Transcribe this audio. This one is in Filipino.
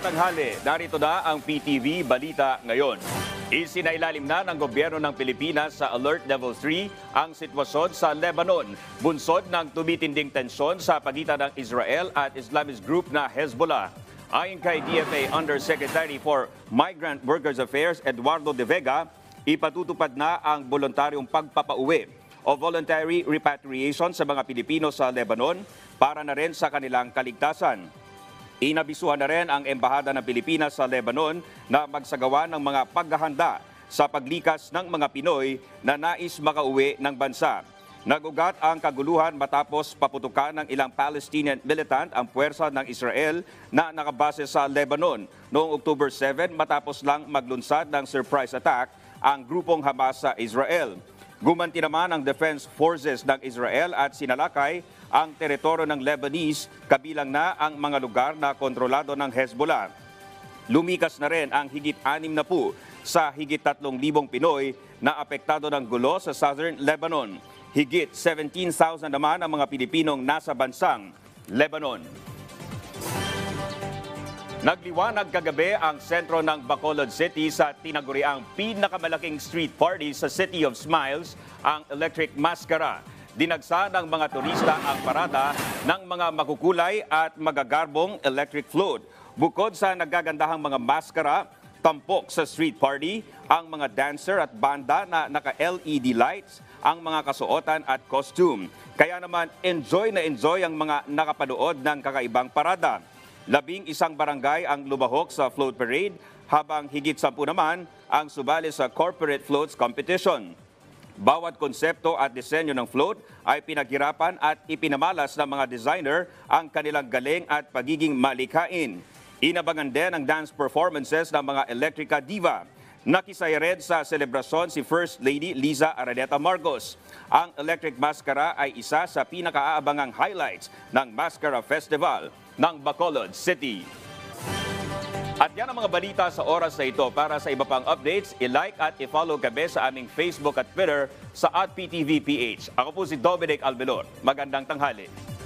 tanghali, narito na ang PTV Balita Ngayon. Isinailalim na ng gobyerno ng Pilipinas sa Alert Level 3 ang sitwasyon sa Lebanon, bunsod ng tumitinding tensyon sa pagitan ng Israel at Islamist group na Hezbollah. Ayon kay DFA Undersecretary for Migrant Workers Affairs Eduardo De Vega, ipatutupad na ang voluntaryong pagpapauwi o voluntary repatriation sa mga Pilipino sa Lebanon para na rin sa kanilang kaligtasan. Inabisuhan na rin ang Embahada ng Pilipinas sa Lebanon na magsagawa ng mga paghahanda sa paglikas ng mga Pinoy na nais makauwi ng bansa. Nagugat ang kaguluhan matapos paputukan ng ilang Palestinian militant ang puwersa ng Israel na nakabase sa Lebanon noong October 7 matapos lang maglunsad ng surprise attack ang grupong Hamas sa Israel. Gumanti naman ang Defense Forces ng Israel at sinalakay ang teritoryo ng Lebanese, kabilang na ang mga lugar na kontrolado ng Hezbollah. Lumikas na rin ang higit 60 sa higit 3,000 Pinoy na apektado ng gulo sa Southern Lebanon. Higit 17,000 naman ang mga Pilipinong nasa bansang Lebanon. Nagliwanag kagabi ang sentro ng Bacolod City sa tinaguriang pinakamalaking street party sa City of Smiles, ang Electric Mascara. Dinagsa ng mga turista ang parada ng mga makukulay at magagarbong electric float. Bukod sa nagagandahang mga maskara, tampok sa street party, ang mga dancer at banda na naka-LED lights, ang mga kasuotan at costume. Kaya naman enjoy na enjoy ang mga nakapanood ng kakaibang parada. 11 barangay ang lumahok sa float parade, habang higit 10 naman ang sumali sa corporate floats competition. Bawat konsepto at disenyo ng float ay pinaghirapan at ipinamalas ng mga designer ang kanilang galing at pagiging malikhain. Inabangan din ang dance performances ng mga Electrica Diva. Nakisaya rin sa selebrasyon si First Lady Liza Araneta Marcos. Ang Electric Mascara ay isa sa pinakaaabangang highlights ng Mascara Festival ng Bacolod City. At yan ang mga balita sa oras na ito. Para sa iba pang updates, i-like at i-follow kami sa aming Facebook at Twitter sa @PTVPH. Ako po si Dominic Albelor. Magandang tanghali.